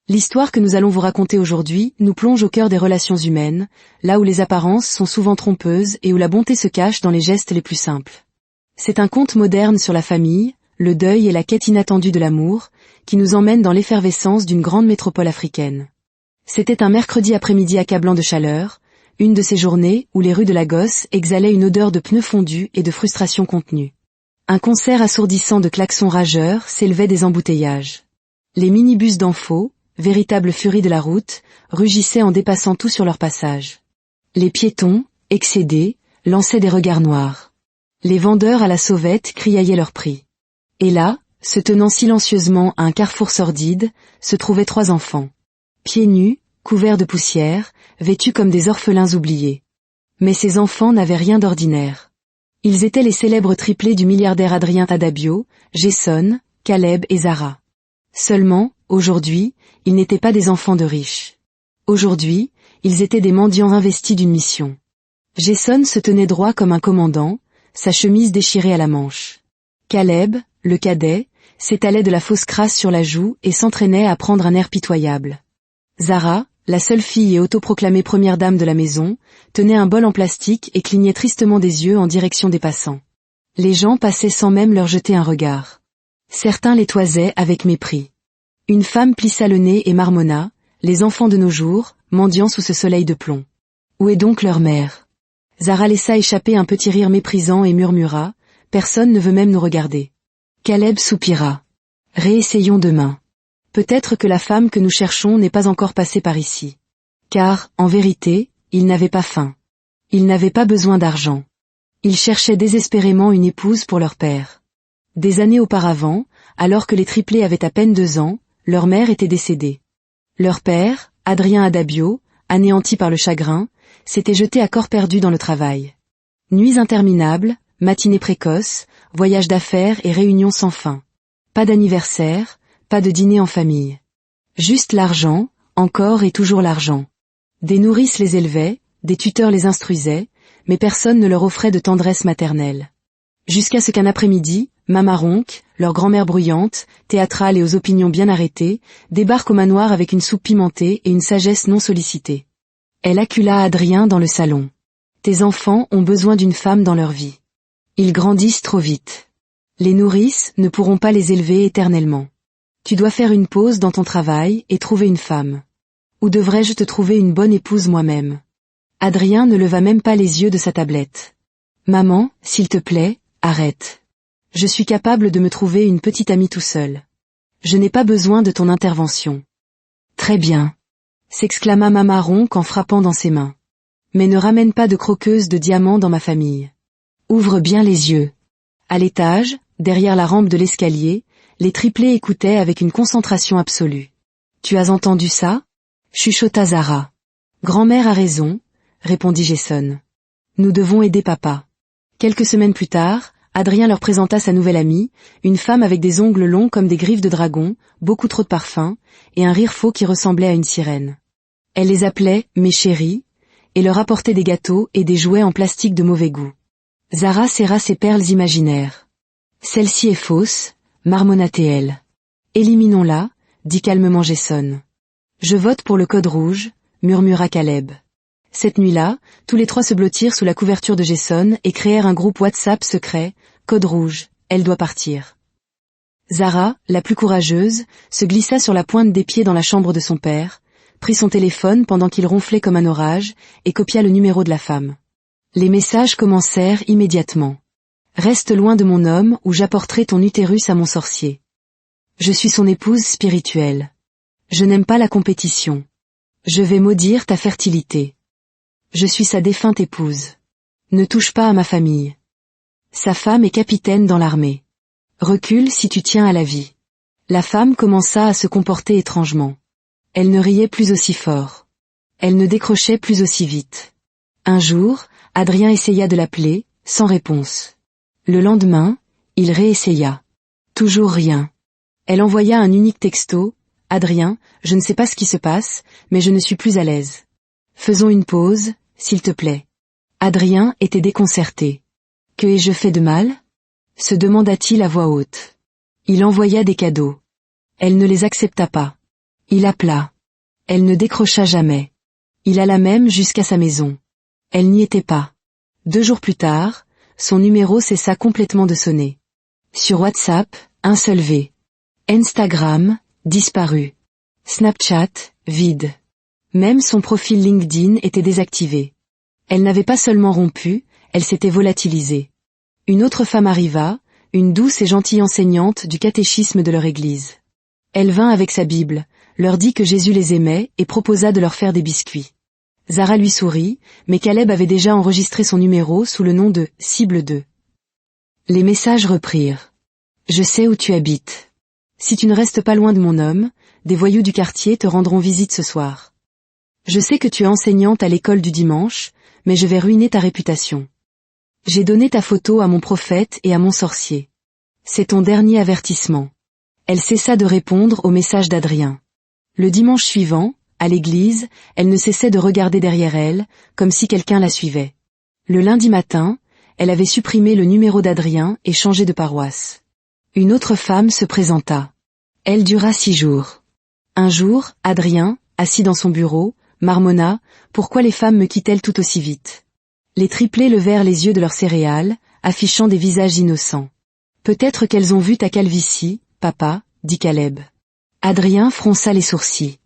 L'histoire que nous allons vous raconter aujourd'hui nous plonge au cœur des relations humaines, là où les apparences sont souvent trompeuses et où la bonté se cache dans les gestes les plus simples. C'est un conte moderne sur la famille, le deuil et la quête inattendue de l'amour, qui nous emmène dans l'effervescence d'une grande métropole africaine. C'était un mercredi après-midi accablant de chaleur, une de ces journées où les rues de Lagos exhalaient une odeur de pneus fondus et de frustration contenue. Un concert assourdissant de klaxons rageurs s'élevait des embouteillages. Les minibus d'Anfo, véritable furie de la route, rugissaient en dépassant tout sur leur passage. Les piétons, excédés, lançaient des regards noirs. Les vendeurs à la sauvette criaillaient leurs prix. Et là, se tenant silencieusement à un carrefour sordide, se trouvaient 3 enfants. Pieds nus, couverts de poussière, vêtus comme des orphelins oubliés. Mais ces enfants n'avaient rien d'ordinaire. Ils étaient les célèbres triplés du milliardaire Adrien Adabio, Jason, Caleb et Zara. Seulement, aujourd'hui, ils n'étaient pas des enfants de riches. Aujourd'hui, ils étaient des mendiants investis d'une mission. Jason se tenait droit comme un commandant, sa chemise déchirée à la manche. Caleb, le cadet, s'étalait de la fausse crasse sur la joue et s'entraînait à prendre un air pitoyable. Zara, la seule fille et autoproclamée première dame de la maison, tenait un bol en plastique et clignait tristement des yeux en direction des passants. Les gens passaient sans même leur jeter un regard. Certains les toisaient avec mépris. Une femme plissa le nez et marmonna, « Les enfants de nos jours, mendiants sous ce soleil de plomb. Où est donc leur mère ?» Zara laissa échapper un petit rire méprisant et murmura, « Personne ne veut même nous regarder. » Caleb soupira. « Réessayons demain. Peut-être que la femme que nous cherchons n'est pas encore passée par ici. » Car, en vérité, ils n'avaient pas faim. Ils n'avaient pas besoin d'argent. Ils cherchaient désespérément une épouse pour leur père. Des années auparavant, alors que les triplés avaient à peine 2 ans, leur mère était décédée. Leur père, Adrien Adabio, anéanti par le chagrin, s'était jeté à corps perdu dans le travail. Nuits interminables, matinées précoces, voyages d'affaires et réunions sans fin. Pas d'anniversaire, pas de dîner en famille. Juste l'argent, encore et toujours l'argent. Des nourrices les élevaient, des tuteurs les instruisaient, mais personne ne leur offrait de tendresse maternelle. Jusqu'à ce qu'un après-midi, Mama Ronque, leur grand-mère bruyante, théâtrale et aux opinions bien arrêtées, débarque au manoir avec une soupe pimentée et une sagesse non sollicitée. Elle accula Adrien dans le salon. « Tes enfants ont besoin d'une femme dans leur vie. Ils grandissent trop vite. Les nourrices ne pourront pas les élever éternellement. Tu dois faire une pause dans ton travail et trouver une femme. Ou devrais-je te trouver une bonne épouse moi-même ?» Adrien ne leva même pas les yeux de sa tablette. « Maman, s'il te plaît, arrête. Je suis capable de me trouver une petite amie tout seul. Je n'ai pas besoin de ton intervention. » « Très bien, » s'exclama Mama Ronque en frappant dans ses mains. « Mais ne ramène pas de croqueuse de diamants dans ma famille. Ouvre bien les yeux. » À l'étage, derrière la rampe de l'escalier, les triplés écoutaient avec une concentration absolue. « Tu as entendu ça ?» chuchota Zara. « Grand-mère a raison, » répondit Jason. « Nous devons aider papa. » Quelques semaines plus tard, Adrien leur présenta sa nouvelle amie, une femme avec des ongles longs comme des griffes de dragon, beaucoup trop de parfum, et un rire faux qui ressemblait à une sirène. Elle les appelait « mes chéris » et leur apportait des gâteaux et des jouets en plastique de mauvais goût. Zara serra ses perles imaginaires. « Celle-ci est fausse, » marmonna-t-elle. « Éliminons-la, » dit calmement Jason. « Je vote pour le code rouge, » murmura Caleb. Cette nuit-là, tous les 3 se blottirent sous la couverture de Jason et créèrent un groupe WhatsApp secret, Code rouge, elle doit partir. Zara, la plus courageuse, se glissa sur la pointe des pieds dans la chambre de son père, prit son téléphone pendant qu'il ronflait comme un orage, et copia le numéro de la femme. Les messages commencèrent immédiatement. « Reste loin de mon homme ou j'apporterai ton utérus à mon sorcier. Je suis son épouse spirituelle. Je n'aime pas la compétition. Je vais maudire ta fertilité. Je suis sa défunte épouse. Ne touche pas à ma famille. Sa femme est capitaine dans l'armée. Recule si tu tiens à la vie. » La femme commença à se comporter étrangement. Elle ne riait plus aussi fort. Elle ne décrochait plus aussi vite. Un jour, Adrien essaya de l'appeler, sans réponse. Le lendemain, il réessaya. Toujours rien. Elle envoya un unique texto, « Adrien, je ne sais pas ce qui se passe, mais je ne suis plus à l'aise. Faisons une pause, s'il te plaît. » Adrien était déconcerté. « Que ai-je fait de mal ?» se demanda-t-il à voix haute. Il envoya des cadeaux. Elle ne les accepta pas. Il appela. Elle ne décrocha jamais. Il alla même jusqu'à sa maison. Elle n'y était pas. 2 jours plus tard, son numéro cessa complètement de sonner. Sur WhatsApp, un seul V. Instagram, disparu. Snapchat, vide. Même son profil LinkedIn était désactivé. Elle n'avait pas seulement rompu, elle s'était volatilisée. Une autre femme arriva, une douce et gentille enseignante du catéchisme de leur église. Elle vint avec sa Bible, leur dit que Jésus les aimait et proposa de leur faire des biscuits. Zara lui sourit, mais Caleb avait déjà enregistré son numéro sous le nom de « Cible 2 ». Les messages reprirent. « Je sais où tu habites. Si tu ne restes pas loin de mon homme, des voyous du quartier te rendront visite ce soir. Je sais que tu es enseignante à l'école du dimanche, mais je vais ruiner ta réputation. J'ai donné ta photo à mon prophète et à mon sorcier. C'est ton dernier avertissement. » Elle cessa de répondre au message d'Adrien. Le dimanche suivant, à l'église, elle ne cessait de regarder derrière elle, comme si quelqu'un la suivait. Le lundi matin, elle avait supprimé le numéro d'Adrien et changé de paroisse. Une autre femme se présenta. Elle dura 6 jours. Un jour, Adrien, assis dans son bureau, marmonna « Pourquoi les femmes me quittent-elles tout aussi vite ?» Les triplés levèrent les yeux de leurs céréales, affichant des visages innocents. « Peut-être qu'elles ont vu ta calvitie, papa, » dit Caleb. Adrien fronça les sourcils.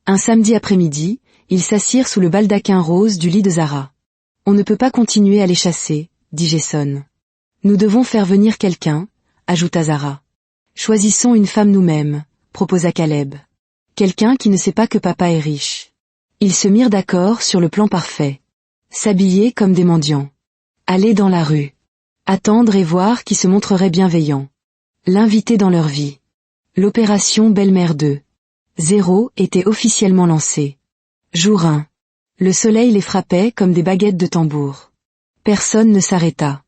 Un samedi après-midi, ils s'assirent sous le baldaquin rose du lit de Zara. « On ne peut pas continuer à les chasser, » dit Jason. « Nous devons faire venir quelqu'un, » ajouta Zara. « Choisissons une femme nous-mêmes, » proposa Caleb. « Quelqu'un qui ne sait pas que papa est riche. » Ils se mirent d'accord sur le plan parfait. S'habiller comme des mendiants. Aller dans la rue. Attendre et voir qui se montrerait bienveillant. L'inviter dans leur vie. L'opération Belle-Mère 2.0 était officiellement lancée. Jour 1. Le soleil les frappait comme des baguettes de tambour. Personne ne s'arrêta.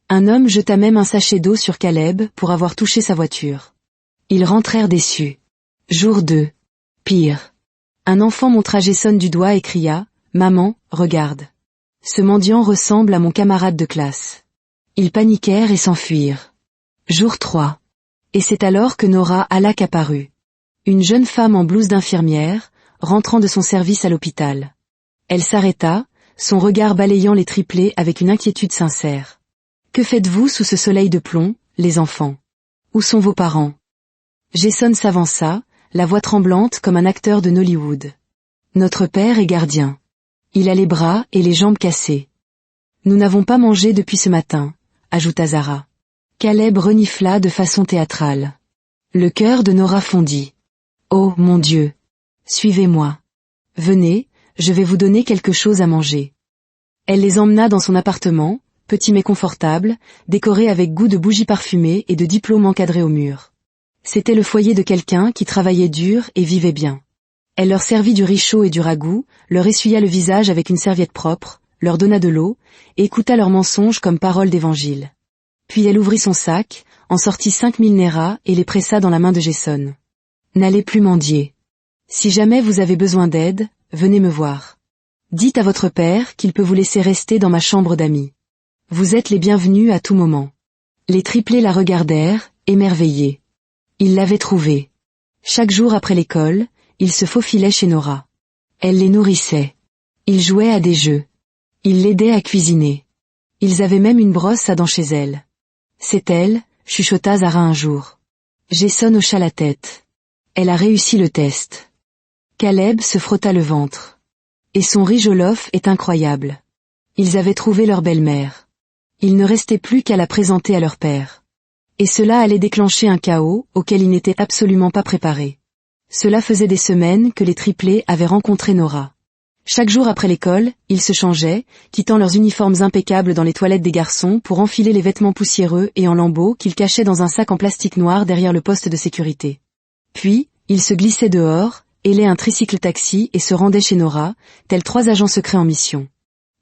Un homme jeta même un sachet d'eau sur Caleb pour avoir touché sa voiture. Ils rentrèrent déçus. Jour 2. Pire. Un enfant montra Jason du doigt et cria « Maman, regarde. Ce mendiant ressemble à mon camarade de classe. » Ils paniquèrent et s'enfuirent. Jour 3. Et c'est alors que Nora Halak apparut. Une jeune femme en blouse d'infirmière, rentrant de son service à l'hôpital. Elle s'arrêta, son regard balayant les triplés avec une inquiétude sincère. « Que faites-vous sous ce soleil de plomb, les enfants? Où sont vos parents ?» Jason s'avança, la voix tremblante comme un acteur de Nollywood. « Notre père est gardien. Il a les bras et les jambes cassés. Nous n'avons pas mangé depuis ce matin, » ajouta Zara. Caleb renifla de façon théâtrale. Le cœur de Nora fondit. « Oh, mon Dieu! Suivez-moi. Venez, je vais vous donner quelque chose à manger. » Elle les emmena dans son appartement, petit mais confortable, décoré avec goût de bougies parfumées et de diplômes encadrés au mur. C'était le foyer de quelqu'un qui travaillait dur et vivait bien. Elle leur servit du riz chaud et du ragoût, leur essuya le visage avec une serviette propre, leur donna de l'eau, et écouta leurs mensonges comme paroles d'évangile. Puis elle ouvrit son sac, en sortit 5000 néras et les pressa dans la main de Jason. « N'allez plus mendier. Si jamais vous avez besoin d'aide, venez me voir. Dites à votre père qu'il peut vous laisser rester dans ma chambre d'amis. Vous êtes les bienvenus à tout moment. » Les triplés la regardèrent, émerveillés. Ils l'avaient trouvée. Chaque jour après l'école, ils se faufilaient chez Nora. Elle les nourrissait. Ils jouaient à des jeux. Ils l'aidaient à cuisiner. Ils avaient même une brosse à dents chez elle. « C'est elle », chuchota Zara un jour. Jason hocha la tête. Elle a réussi le test. Caleb se frotta le ventre. Et son riz jollof est incroyable. Ils avaient trouvé leur belle-mère. Il ne restait plus qu'à la présenter à leur père. Et cela allait déclencher un chaos auquel ils n'étaient absolument pas préparés. Cela faisait des semaines que les triplés avaient rencontré Nora. Chaque jour après l'école, ils se changeaient, quittant leurs uniformes impeccables dans les toilettes des garçons pour enfiler les vêtements poussiéreux et en lambeaux qu'ils cachaient dans un sac en plastique noir derrière le poste de sécurité. Puis, ils se glissaient dehors, hélaient un tricycle taxi et se rendaient chez Nora, tels 3 agents secrets en mission.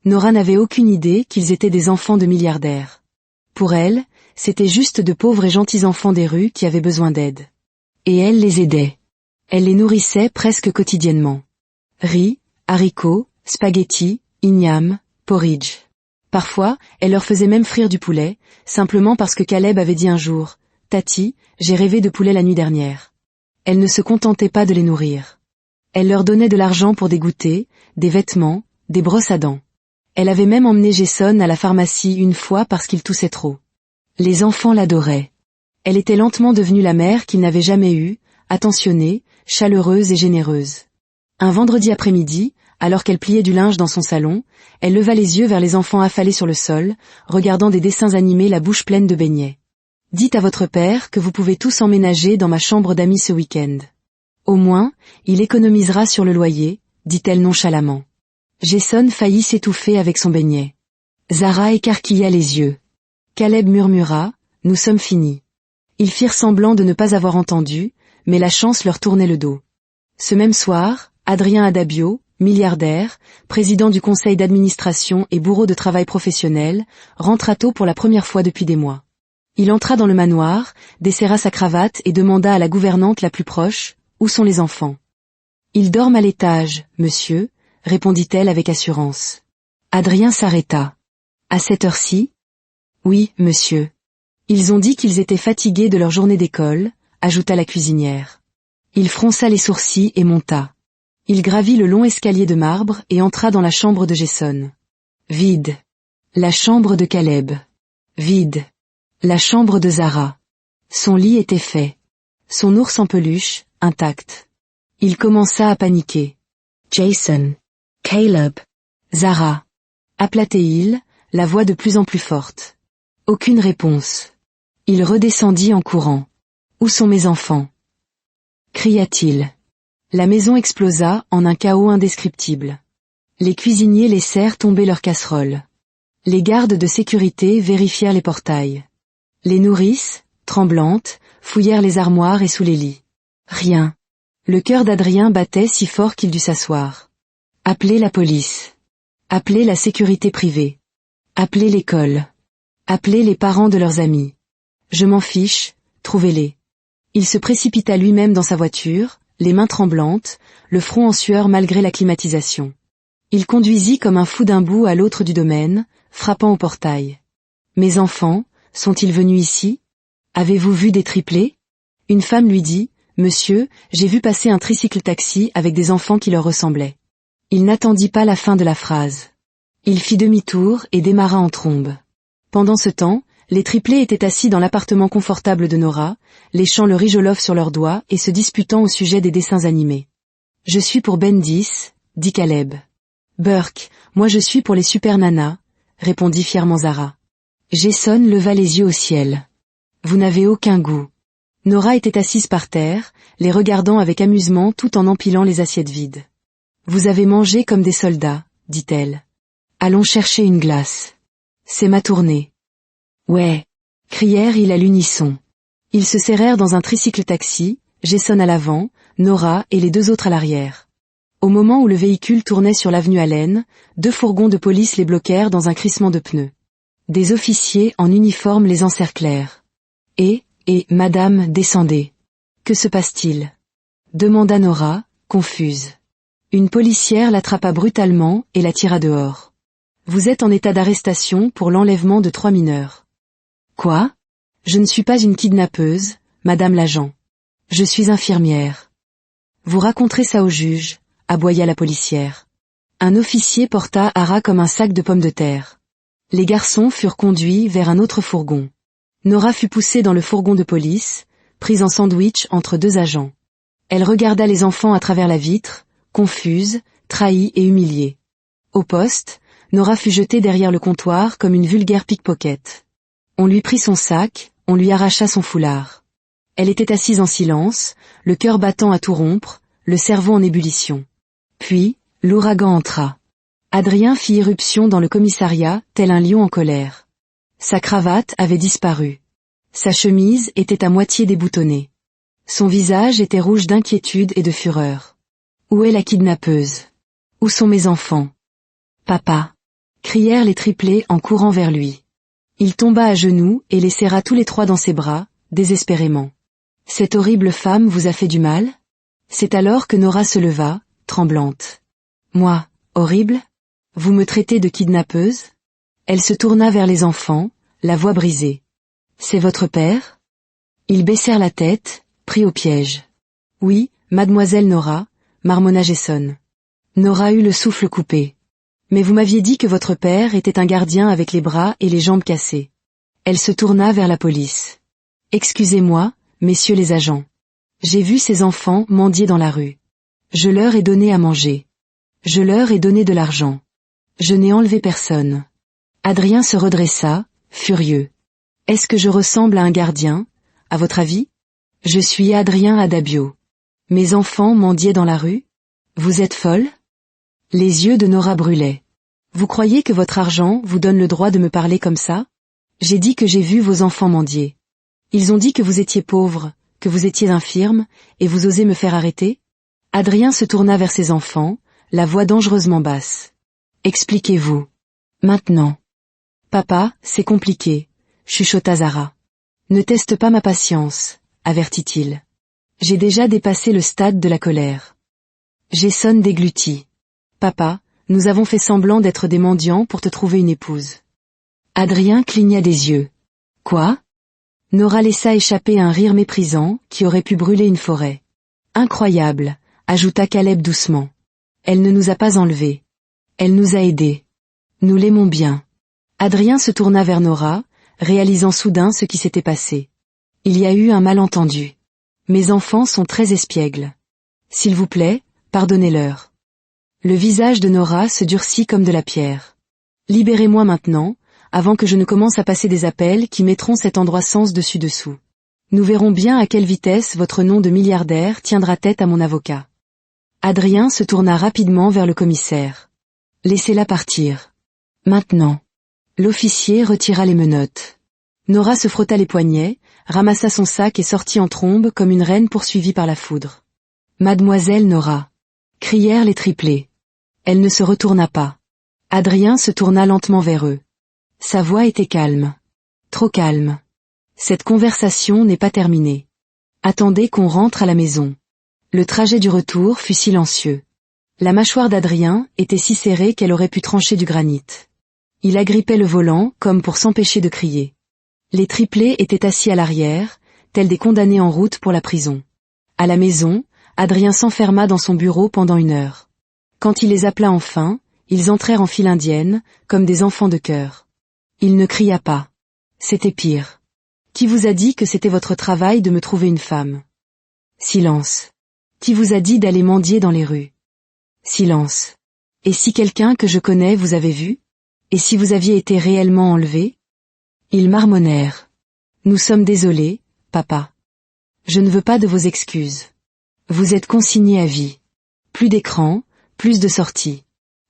Nora n'avait aucune idée qu'ils étaient des enfants de milliardaires. Pour elle, c'étaient juste de pauvres et gentils enfants des rues qui avaient besoin d'aide. Et elle les aidait. Elle les nourrissait presque quotidiennement. Riz, haricots, spaghettis, ignames, porridge. Parfois, elle leur faisait même frire du poulet, simplement parce que Caleb avait dit un jour « Tati, j'ai rêvé de poulet la nuit dernière. » Elle ne se contentait pas de les nourrir. Elle leur donnait de l'argent pour des goûters, des vêtements, des brosses à dents. Elle avait même emmené Jason à la pharmacie une fois parce qu'il toussait trop. Les enfants l'adoraient. Elle était lentement devenue la mère qu'il n'avait jamais eue, attentionnée, chaleureuse et généreuse. Un vendredi après-midi, alors qu'elle pliait du linge dans son salon, elle leva les yeux vers les enfants affalés sur le sol, regardant des dessins animés la bouche pleine de beignets. « Dites à votre père que vous pouvez tous emménager dans ma chambre d'amis ce week-end. Au moins, il économisera sur le loyer, dit-elle nonchalamment. » Jason faillit s'étouffer avec son beignet. Zara écarquilla les yeux. Caleb murmura « Nous sommes finis ». Ils firent semblant de ne pas avoir entendu, mais la chance leur tournait le dos. Ce même soir, Adrien Adabio, milliardaire, président du conseil d'administration et bourreau de travail professionnel, rentra tôt pour la première fois depuis des mois. Il entra dans le manoir, desserra sa cravate et demanda à la gouvernante la plus proche « Où sont les enfants ?»« Ils dorment à l'étage, monsieur », répondit-elle avec assurance. Adrien s'arrêta. « À cette heure-ci ?»« Oui, monsieur. Ils ont dit qu'ils étaient fatigués de leur journée d'école », ajouta la cuisinière. Il fronça les sourcils et monta. Il gravit le long escalier de marbre et entra dans la chambre de Jason. Vide. La chambre de Caleb. Vide. La chambre de Zara. Son lit était fait. Son ours en peluche, intact. Il commença à paniquer. Jason. Caleb. Zara. Appelait-il, la voix de plus en plus forte. Aucune réponse. Il redescendit en courant. Où sont mes enfants ? Cria-t-il. La maison explosa en un chaos indescriptible. Les cuisiniers laissèrent tomber leurs casseroles. Les gardes de sécurité vérifièrent les portails. Les nourrices, tremblantes, fouillèrent les armoires et sous les lits. Rien. Le cœur d'Adrien battait si fort qu'il dut s'asseoir. Appelez la police. Appelez la sécurité privée. Appelez l'école. Appelez les parents de leurs amis. Je m'en fiche, trouvez-les. Il se précipita lui-même dans sa voiture, les mains tremblantes, le front en sueur malgré la climatisation. Il conduisit comme un fou d'un bout à l'autre du domaine, frappant au portail. « Mes enfants, sont-ils venus ici ? Avez-vous vu des triplés ?» Une femme lui dit « Monsieur, j'ai vu passer un tricycle-taxi avec des enfants qui leur ressemblaient. » Il n'attendit pas la fin de la phrase. Il fit demi-tour et démarra en trombe. Pendant ce temps, les triplés étaient assis dans l'appartement confortable de Nora, léchant le rijolof sur leurs doigts et se disputant au sujet des dessins animés. « Je suis pour Ben 10, dit Caleb. « Burke, moi je suis pour les super nanas, répondit fièrement Zara. Jason leva les yeux au ciel. « Vous n'avez aucun goût. » Nora était assise par terre, les regardant avec amusement tout en empilant les assiettes vides. « Vous avez mangé comme des soldats, dit-elle. Allons chercher une glace. C'est ma tournée. » Ouais, crièrent-ils à l'unisson. Ils se serrèrent dans un tricycle-taxi, Jason à l'avant, Nora et les deux autres à l'arrière. Au moment où le véhicule tournait sur l'avenue Allen, 2 fourgons de police les bloquèrent dans un crissement de pneus. Des officiers en uniforme les encerclèrent. Et, madame, descendez. Que se passe-t-il ? Demanda Nora, confuse. Une policière l'attrapa brutalement et la tira dehors. Vous êtes en état d'arrestation pour l'enlèvement de 3 mineurs. Quoi ? Je ne suis pas une kidnappeuse, madame l'agent. Je suis infirmière. Vous raconterez ça au juge, aboya la policière. Un officier porta Hara comme un sac de pommes de terre. Les garçons furent conduits vers un autre fourgon. Nora fut poussée dans le fourgon de police, prise en sandwich entre 2 agents. Elle regarda les enfants à travers la vitre, confuse, trahie et humiliée. Au poste, Nora fut jetée derrière le comptoir comme une vulgaire pickpocket. On lui prit son sac, on lui arracha son foulard. Elle était assise en silence, le cœur battant à tout rompre, le cerveau en ébullition. Puis, l'ouragan entra. Adrien fit irruption dans le commissariat, tel un lion en colère. Sa cravate avait disparu. Sa chemise était à moitié déboutonnée. Son visage était rouge d'inquiétude et de fureur. Où est la kidnappeuse ? Où sont mes enfants ? Papa ! Crièrent les triplés en courant vers lui. Il tomba à genoux et les serra tous les 3 dans ses bras, désespérément. Cette horrible femme vous a fait du mal ? C'est alors que Nora se leva, tremblante. Moi, horrible ? Vous me traitez de kidnappeuse ? Elle se tourna vers les enfants, la voix brisée. C'est votre père ? Ils baissèrent la tête, pris au piège. Oui, mademoiselle Nora, marmonna Jason. Nora eut le souffle coupé. Mais vous m'aviez dit que votre père était un gardien avec les bras et les jambes cassés. Elle se tourna vers la police. Excusez-moi, messieurs les agents. J'ai vu ces enfants mendier dans la rue. Je leur ai donné à manger. Je leur ai donné de l'argent. Je n'ai enlevé personne. Adrien se redressa, furieux. Est-ce que je ressemble à un gardien, à votre avis? Je suis Adrien Adabio. Mes enfants mendiaient dans la rue? Vous êtes folle? Les yeux de Nora brûlaient. Vous croyez que votre argent vous donne le droit de me parler comme ça? J'ai dit que j'ai vu vos enfants mendier. Ils ont dit que vous étiez pauvre, que vous étiez infirme, et vous osez me faire arrêter? Adrien se tourna vers ses enfants, la voix dangereusement basse. Expliquez-vous. Maintenant. Papa, c'est compliqué, chuchota Zara. Ne teste pas ma patience, avertit-il. J'ai déjà dépassé le stade de la colère. Jason déglutit. Papa, nous avons fait semblant d'être des mendiants pour te trouver une épouse. Adrien cligna des yeux. Quoi? Nora laissa échapper un rire méprisant qui aurait pu brûler une forêt. Incroyable, ajouta Caleb doucement. Elle ne nous a pas enlevés. Elle nous a aidés. Nous l'aimons bien. Adrien se tourna vers Nora, réalisant soudain ce qui s'était passé. Il y a eu un malentendu. Mes enfants sont très espiègles. S'il vous plaît, pardonnez-leur. Le visage de Nora se durcit comme de la pierre. Libérez-moi maintenant, avant que je ne commence à passer des appels qui mettront cet endroit sens dessus-dessous. Nous verrons bien à quelle vitesse votre nom de milliardaire tiendra tête à mon avocat. Adrien se tourna rapidement vers le commissaire. Laissez-la partir. Maintenant. L'officier retira les menottes. Nora se frotta les poignets, ramassa son sac et sortit en trombe comme une reine poursuivie par la foudre. Mademoiselle Nora. Crièrent les triplés. Elle ne se retourna pas. Adrien se tourna lentement vers eux. Sa voix était calme. Trop calme. Cette conversation n'est pas terminée. Attendez qu'on rentre à la maison. Le trajet du retour fut silencieux. La mâchoire d'Adrien était si serrée qu'elle aurait pu trancher du granit. Il agrippait le volant comme pour s'empêcher de crier. Les triplés étaient assis à l'arrière, tels des condamnés en route pour la prison. À la maison, Adrien s'enferma dans son bureau pendant 1 heure. Quand il les appela enfin, ils entrèrent en file indienne, comme des enfants de chœur. Il ne cria pas. C'était pire. Qui vous a dit que c'était votre travail de me trouver une femme? Silence. Qui vous a dit d'aller mendier dans les rues? Silence. Et si quelqu'un que je connais vous avait vu? Et si vous aviez été réellement enlevé? Ils marmonnèrent. Nous sommes désolés, papa. Je ne veux pas de vos excuses. Vous êtes consigné à vie. Plus d'écran, plus de sorties.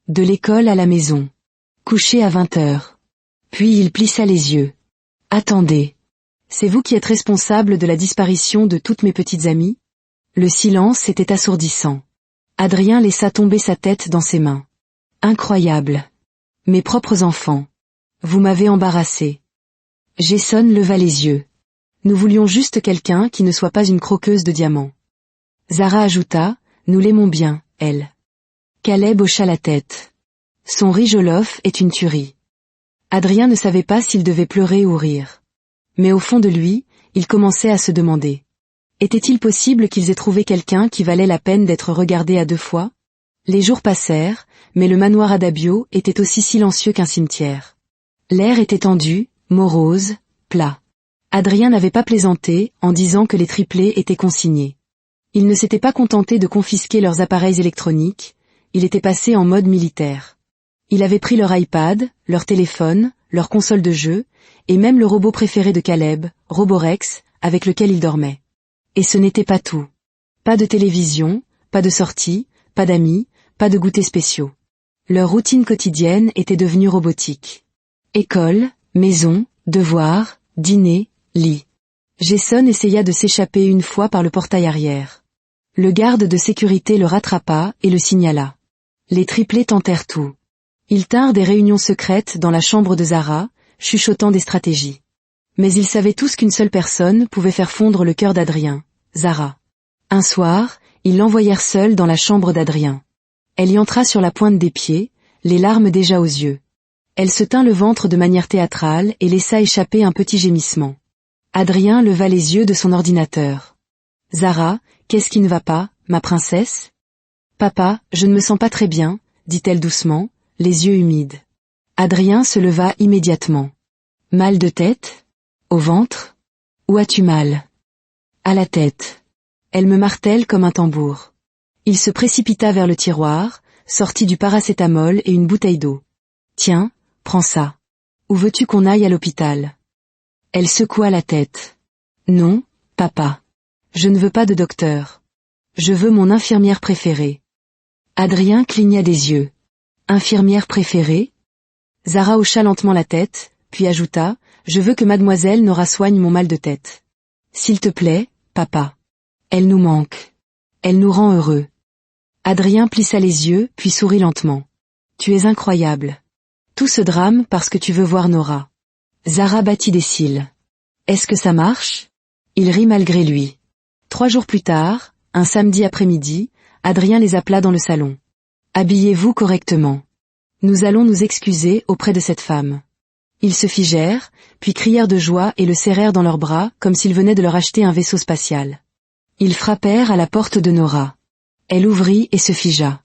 De l'école à la maison. Couché à 20 heures. Puis il plissa les yeux. Attendez. C'est vous qui êtes responsable de la disparition de toutes mes petites amies? Le silence était assourdissant. Adrien laissa tomber sa tête dans ses mains. Incroyable. Mes propres enfants. Vous m'avez embarrassé. Jason leva les yeux. Nous voulions juste quelqu'un qui ne soit pas une croqueuse de diamants. Zara ajouta, nous l'aimons bien, elle. Caleb hocha la tête. Son riz jollof est une tuerie. Adrien ne savait pas s'il devait pleurer ou rire. Mais au fond de lui, il commençait à se demander. Était-il possible qu'ils aient trouvé quelqu'un qui valait la peine d'être regardé à 2 fois? Les jours passèrent, mais le manoir Adabio était aussi silencieux qu'un cimetière. L'air était tendu, morose, plat. Adrien n'avait pas plaisanté en disant que les triplés étaient consignés. Il ne s'était pas contenté de confisquer leurs appareils électroniques, il était passé en mode militaire. Il avait pris leur iPad, leur téléphone, leur console de jeu, et même le robot préféré de Caleb, Roborex, avec lequel il dormait. Et ce n'était pas tout. Pas de télévision, pas de sortie, pas d'amis, pas de goûters spéciaux. Leur routine quotidienne était devenue robotique. École, maison, devoirs, dîner, lit. Jason essaya de s'échapper une fois par le portail arrière. Le garde de sécurité le rattrapa et le signala. Les triplés tentèrent tout. Ils tinrent des réunions secrètes dans la chambre de Zara, chuchotant des stratégies. Mais ils savaient tous qu'une seule personne pouvait faire fondre le cœur d'Adrien, Zara. Un soir, ils l'envoyèrent seule dans la chambre d'Adrien. Elle y entra sur la pointe des pieds, les larmes déjà aux yeux. Elle se tint le ventre de manière théâtrale et laissa échapper un petit gémissement. Adrien leva les yeux de son ordinateur. « Zara, qu'est-ce qui ne va pas, ma princesse ?» Papa, je ne me sens pas très bien, dit-elle doucement, les yeux humides. Adrien se leva immédiatement. Mal de tête? Au ventre? Où as-tu mal? À la tête. Elle me martèle comme un tambour. Il se précipita vers le tiroir, sortit du paracétamol et une bouteille d'eau. Tiens, prends ça. Où veux-tu qu'on aille à l'hôpital? Elle secoua la tête. Non, papa. Je ne veux pas de docteur. Je veux mon infirmière préférée. Adrien cligna des yeux. Infirmière préférée? Zara hocha lentement la tête, puis ajouta, je veux que mademoiselle Nora soigne mon mal de tête. S'il te plaît, papa. Elle nous manque. Elle nous rend heureux. Adrien plissa les yeux, puis sourit lentement. Tu es incroyable. Tout ce drame parce que tu veux voir Nora. Zara battit des cils. Est-ce que ça marche? Il rit malgré lui. 3 jours plus tard, un samedi après-midi, Adrien les appela dans le salon. Habillez-vous correctement. Nous allons nous excuser auprès de cette femme. Ils se figèrent, puis crièrent de joie et le serrèrent dans leurs bras comme s'ils venaient de leur acheter un vaisseau spatial. Ils frappèrent à la porte de Nora. Elle ouvrit et se figea.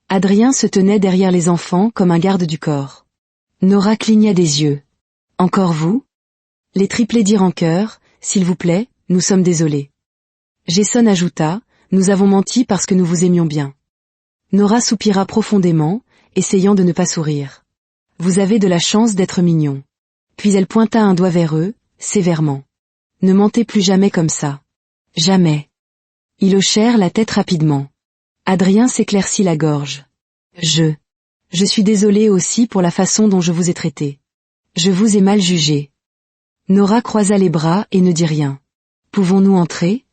Adrien se tenait derrière les enfants comme un garde du corps. Nora cligna des yeux. Encore vous? Les triplés dirent en chœur, s'il vous plaît, nous sommes désolés. Jason ajouta, nous avons menti parce que nous vous aimions bien. Nora soupira profondément, essayant de ne pas sourire. Vous avez de la chance d'être mignon. Puis elle pointa un doigt vers eux, sévèrement. Ne mentez plus jamais comme ça. Jamais. Ils hochèrent la tête rapidement. Adrien s'éclaircit la gorge. Je suis désolé aussi pour la façon dont je vous ai traité. Je vous ai mal jugé. Nora croisa les bras et ne dit rien. Pouvons-nous entrer?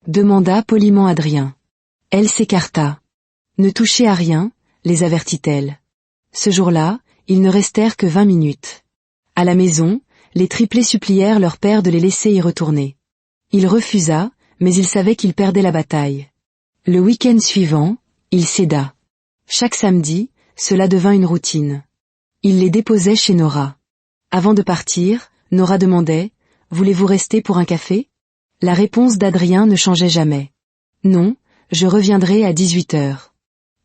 Demanda poliment Adrien. Elle s'écarta. Ne touchez à rien, les avertit-elle. Ce jour-là, ils ne restèrent que 20 minutes. À la maison, les triplés supplièrent leur père de les laisser y retourner. Il refusa, mais il savait qu'il perdait la bataille. Le week-end suivant, il céda. Chaque samedi, cela devint une routine. Il les déposait chez Nora. Avant de partir, Nora demandait « Voulez-vous rester pour un café ?» La réponse d'Adrien ne changeait jamais. « Non, je reviendrai à 18h. »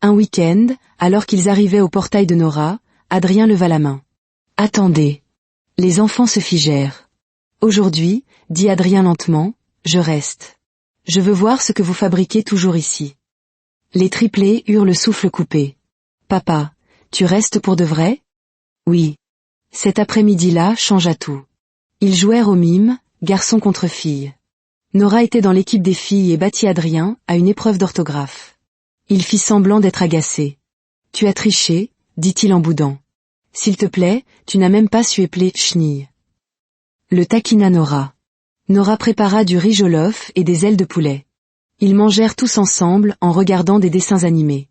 Un week-end, alors qu'ils arrivaient au portail de Nora, Adrien leva la main. « Attendez. » Les enfants se figèrent. « Aujourd'hui, dit Adrien lentement, je reste. Je veux voir ce que vous fabriquez toujours ici. » Les triplés eurent le souffle coupé. « Papa, tu restes pour de vrai ?» « Oui. » Cet après-midi-là changea tout. Ils jouèrent au mime, garçon contre fille. Nora était dans l'équipe des filles et battit Adrien à une épreuve d'orthographe. Il fit semblant d'être agacé. « Tu as triché, dit-il en boudant. S'il te plaît, tu n'as même pas su épeler chenille. » Le taquina Nora. Nora prépara du riz jollof et des ailes de poulet. Ils mangèrent tous ensemble en regardant des dessins animés.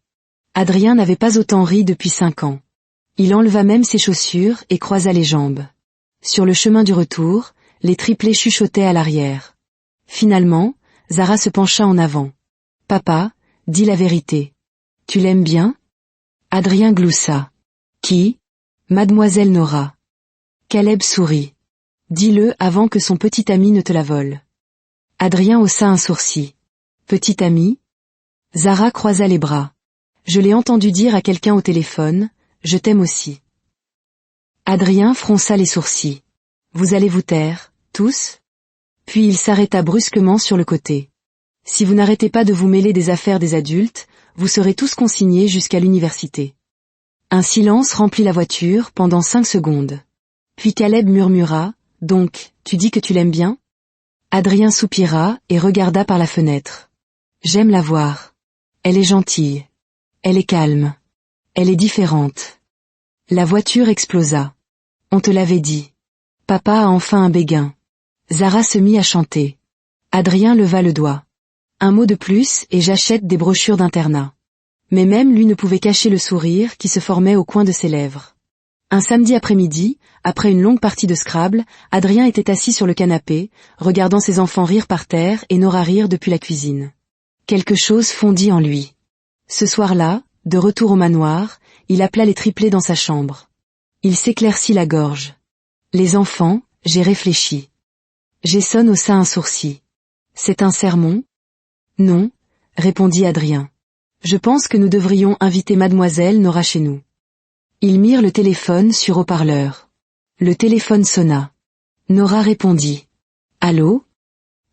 Adrien n'avait pas autant ri depuis 5 ans. Il enleva même ses chaussures et croisa les jambes. Sur le chemin du retour, les triplés chuchotaient à l'arrière. Finalement, Zara se pencha en avant. « Papa, dis la vérité. Tu l'aimes bien ?» Adrien gloussa. « Qui ?»« Mademoiselle Nora. » Caleb sourit. « Dis-le avant que son petit ami ne te la vole. » Adrien haussa un sourcil. « Petit ami ?» Zara croisa les bras. « Je l'ai entendu dire à quelqu'un au téléphone, je t'aime aussi. » Adrien fronça les sourcils. « Vous allez vous taire, tous ?» Puis il s'arrêta brusquement sur le côté. « Si vous n'arrêtez pas de vous mêler des affaires des adultes, vous serez tous consignés jusqu'à l'université. » Un silence remplit la voiture pendant 5 secondes. Puis Caleb murmura, « Donc, tu dis que tu l'aimes bien ?» Adrien soupira et regarda par la fenêtre. « J'aime la voir. Elle est gentille. Elle est calme. Elle est différente. » La voiture explosa. « On te l'avait dit. Papa a enfin un béguin. » Zara se mit à chanter. Adrien leva le doigt. « Un mot de plus et j'achète des brochures d'internat. » Mais même lui ne pouvait cacher le sourire qui se formait au coin de ses lèvres. Un samedi après-midi, après une longue partie de Scrabble, Adrien était assis sur le canapé, regardant ses enfants rire par terre et Nora rire depuis la cuisine. Quelque chose fondit en lui. Ce soir-là, de retour au manoir, il appela les triplés dans sa chambre. Il s'éclaircit la gorge. « Les enfants, j'ai réfléchi. » Jason haussa un sourcil. « C'est un sermon ?»« Non, » répondit Adrien. « Je pense que nous devrions inviter mademoiselle Nora chez nous. Ils mirent le téléphone sur haut-parleur. Le téléphone sonna. Nora répondit. Allô?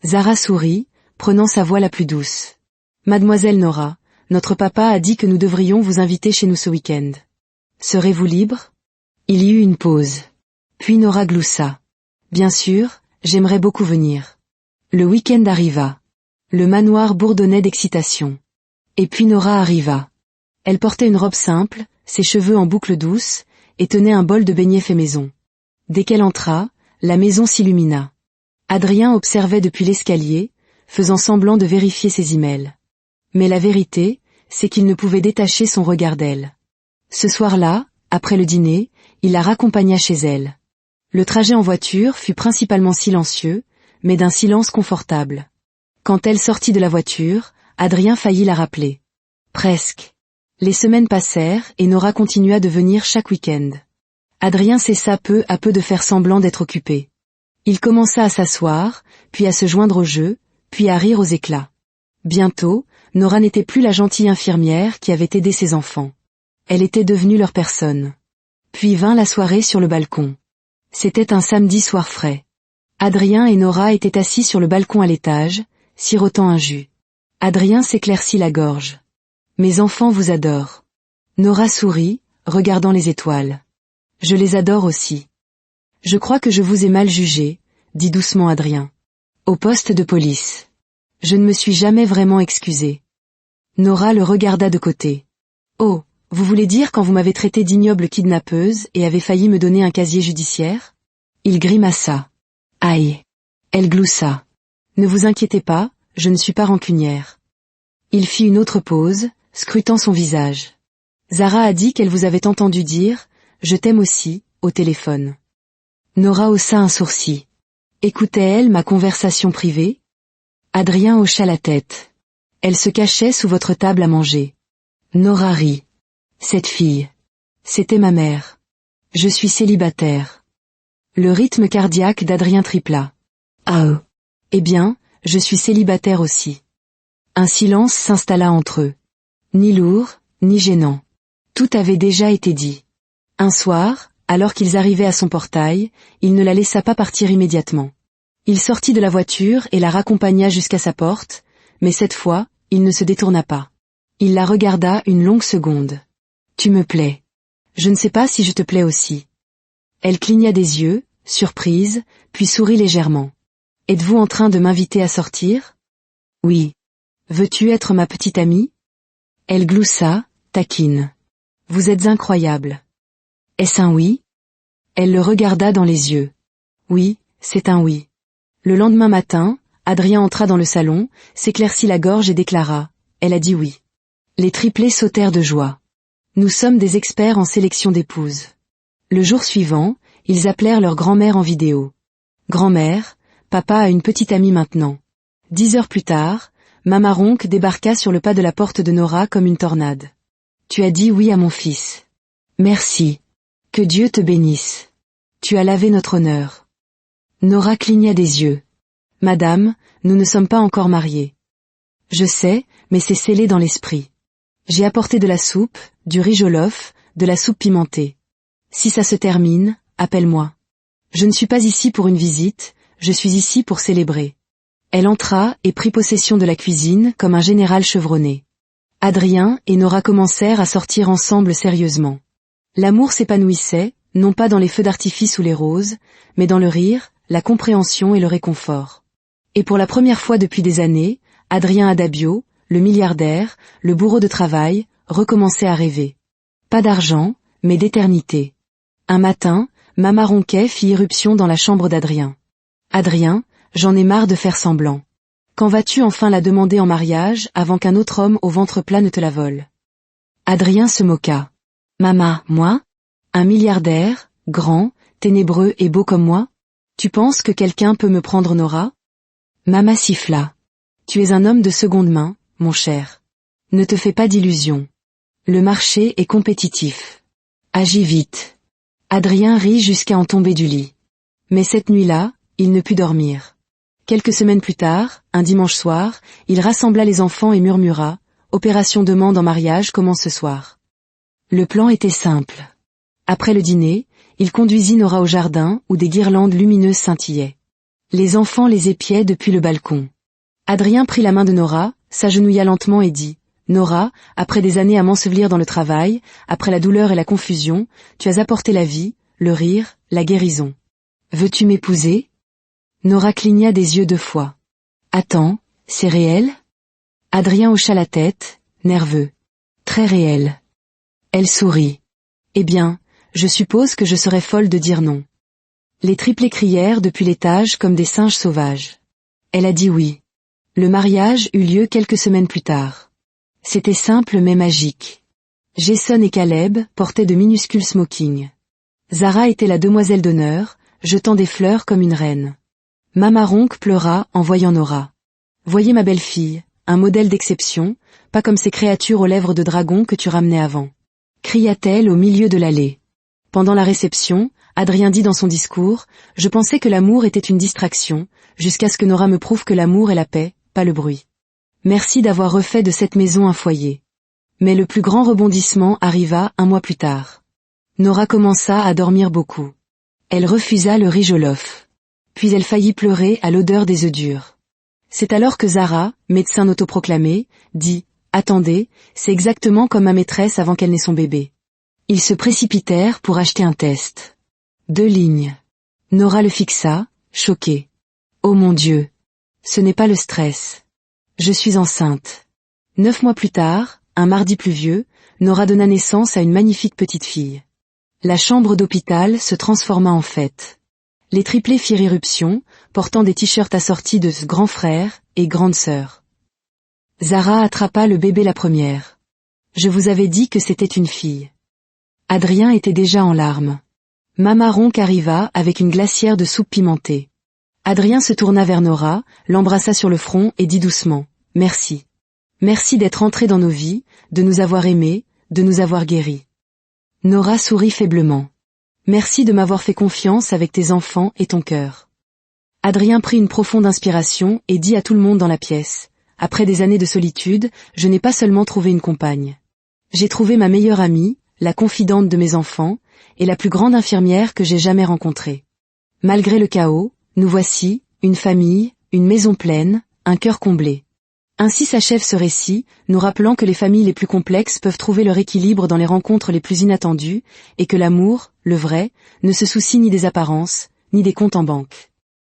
Zara sourit, prenant sa voix la plus douce. Mademoiselle Nora, notre papa a dit que nous devrions vous inviter chez nous ce week-end. Serez-vous libre? Il y eut une pause. Puis Nora gloussa. Bien sûr, j'aimerais beaucoup venir. Le week-end arriva. Le manoir bourdonnait d'excitation. Et puis Nora arriva. Elle portait une robe simple, ses cheveux en boucles douces, et tenait un bol de beignets fait maison. Dès qu'elle entra, la maison s'illumina. Adrien observait depuis l'escalier, faisant semblant de vérifier ses emails. Mais la vérité, c'est qu'il ne pouvait détacher son regard d'elle. Ce soir-là, après le dîner, il la raccompagna chez elle. Le trajet en voiture fut principalement silencieux, mais d'un silence confortable. Quand elle sortit de la voiture, Adrien faillit la rappeler. Presque. Les semaines passèrent et Nora continua de venir chaque week-end. Adrien cessa peu à peu de faire semblant d'être occupé. Il commença à s'asseoir, puis à se joindre au jeu, puis à rire aux éclats. Bientôt, Nora n'était plus la gentille infirmière qui avait aidé ses enfants. Elle était devenue leur personne. Puis vint la soirée sur le balcon. C'était un samedi soir frais. Adrien et Nora étaient assis sur le balcon à l'étage, sirotant un jus. Adrien s'éclaircit la gorge. « Mes enfants vous adorent. » Nora sourit, regardant les étoiles. « Je les adore aussi. »« Je crois que je vous ai mal jugé, » dit doucement Adrien. « Au poste de police. Je ne me suis jamais vraiment excusé. » Nora le regarda de côté. « Oh, vous voulez dire quand vous m'avez traité d'ignoble kidnappeuse et avez failli me donner un casier judiciaire ?» Il grimaça. « Aïe !» Elle gloussa. « Ne vous inquiétez pas, je ne suis pas rancunière. » Il fit une autre pause, scrutant son visage. « Zara a dit qu'elle vous avait entendu dire « Je t'aime aussi » au téléphone. » Nora haussa un sourcil. « Écoutait-elle ma conversation privée ?» Adrien hocha la tête. « Elle se cachait sous votre table à manger. » Nora rit. « Cette fille. C'était ma mère. Je suis célibataire. » Le rythme cardiaque d'Adrien tripla. « Ah eh bien, je suis célibataire aussi. » Un silence s'installa entre eux. Ni lourd, ni gênant. Tout avait déjà été dit. Un soir, alors qu'ils arrivaient à son portail, il ne la laissa pas partir immédiatement. Il sortit de la voiture et la raccompagna jusqu'à sa porte, mais cette fois, il ne se détourna pas. Il la regarda une longue seconde. « Tu me plais. Je ne sais pas si je te plais aussi. » Elle cligna des yeux, surprise, puis sourit légèrement. « Êtes-vous en train de m'inviter à sortir ? » « Oui. Veux-tu être ma petite amie ?» Elle gloussa, taquine. « Vous êtes incroyable. » « Est-ce un oui ?» Elle le regarda dans les yeux. « Oui, c'est un oui. » Le lendemain matin, Adrien entra dans le salon, s'éclaircit la gorge et déclara « Elle a dit oui. » Les triplés sautèrent de joie. « Nous sommes des experts en sélection d'épouses. » Le jour suivant, ils appelèrent leur grand-mère en vidéo. « Grand-mère, papa a une petite amie maintenant. » 10 heures plus tard, Mama Ronque débarqua sur le pas de la porte de Nora comme une tornade. « Tu as dit oui à mon fils. Merci. Que Dieu te bénisse. Tu as lavé notre honneur. » Nora cligna des yeux. « Madame, nous ne sommes pas encore mariés. »« Je sais, mais c'est scellé dans l'esprit. J'ai apporté de la soupe, du riz jollof, de la soupe pimentée. Si ça se termine, appelle-moi. Je ne suis pas ici pour une visite, je suis ici pour célébrer. » Elle entra et prit possession de la cuisine comme un général chevronné. Adrien et Nora commencèrent à sortir ensemble sérieusement. L'amour s'épanouissait, non pas dans les feux d'artifice ou les roses, mais dans le rire, la compréhension et le réconfort. Et pour la première fois depuis des années, Adrien Adabio, le milliardaire, le bourreau de travail, recommençait à rêver. Pas d'argent, mais d'éternité. Un matin, Mama Ronquet fit irruption dans la chambre d'Adrien. « Adrien, j'en ai marre de faire semblant. Quand vas-tu enfin la demander en mariage avant qu'un autre homme au ventre plat ne te la vole ?» Adrien se moqua. « Mama, moi ? Un milliardaire, grand, ténébreux et beau comme moi ? Tu penses que quelqu'un peut me prendre Nora ?» Mama siffla. « Tu es un homme de seconde main, mon cher. Ne te fais pas d'illusions. Le marché est compétitif. Agis vite. » Adrien rit jusqu'à en tomber du lit. Mais cette nuit-là, il ne put dormir. Quelques semaines plus tard, un dimanche soir, il rassembla les enfants et murmura opération demande en mariage commence ce soir. Le plan était simple. Après le dîner, il conduisit Nora au jardin où des guirlandes lumineuses scintillaient. Les enfants les épiaient depuis le balcon. Adrien prit la main de Nora, s'agenouilla lentement et dit « Nora, après des années à m'ensevelir dans le travail, après la douleur et la confusion, tu as apporté la vie, le rire, la guérison. Veux-tu m'épouser » Nora cligna des yeux 2 fois. « Attends, c'est réel ?» Adrien hocha la tête, nerveux. « Très réel. » Elle sourit. « Eh bien, je suppose que je serais folle de dire non. » Les triplés crièrent depuis l'étage comme des singes sauvages. Elle a dit oui. Le mariage eut lieu quelques semaines plus tard. C'était simple mais magique. Jason et Caleb portaient de minuscules smokings. Zara était la demoiselle d'honneur, jetant des fleurs comme une reine. Mama Ronk pleura en voyant Nora. « Voyez ma belle-fille, un modèle d'exception, pas comme ces créatures aux lèvres de dragon que tu ramenais avant. » Cria-t-elle au milieu de l'allée. Pendant la réception, Adrien dit dans son discours « Je pensais que l'amour était une distraction, jusqu'à ce que Nora me prouve que l'amour est la paix, pas le bruit. Merci d'avoir refait de cette maison un foyer. » Mais le plus grand rebondissement arriva 1 mois plus tard. Nora commença à dormir beaucoup. Elle refusa le riz jollof. Puis elle faillit pleurer à l'odeur des œufs durs. C'est alors que Zara, médecin autoproclamé, dit « Attendez, c'est exactement comme ma maîtresse avant qu'elle n'ait son bébé. » Ils se précipitèrent pour acheter un test. 2 lignes. Nora le fixa, choquée. « Oh mon Dieu! Ce n'est pas le stress. Je suis enceinte. » 9 mois plus tard, un mardi pluvieux, Nora donna naissance à une magnifique petite fille. La chambre d'hôpital se transforma en fête. Les triplés firent irruption, portant des t-shirts assortis de « grand frère » et « grande sœur ». Zara attrapa le bébé la première. « Je vous avais dit que c'était une fille. » Adrien était déjà en larmes. Mama Ronk arriva avec une glacière de soupe pimentée. Adrien se tourna vers Nora, l'embrassa sur le front et dit doucement « Merci. Merci d'être entré dans nos vies, de nous avoir aimés, de nous avoir guéris. » Nora sourit faiblement. « Merci de m'avoir fait confiance avec tes enfants et ton cœur. » Adrien prit une profonde inspiration et dit à tout le monde dans la pièce « Après des années de solitude, je n'ai pas seulement trouvé une compagne. J'ai trouvé ma meilleure amie, la confidente de mes enfants, et la plus grande infirmière que j'ai jamais rencontrée. Malgré le chaos, nous voici, une famille, une maison pleine, un cœur comblé. » Ainsi s'achève ce récit, nous rappelant que les familles les plus complexes peuvent trouver leur équilibre dans les rencontres les plus inattendues, et que l'amour, le vrai, ne se soucie ni des apparences, ni des comptes en banque.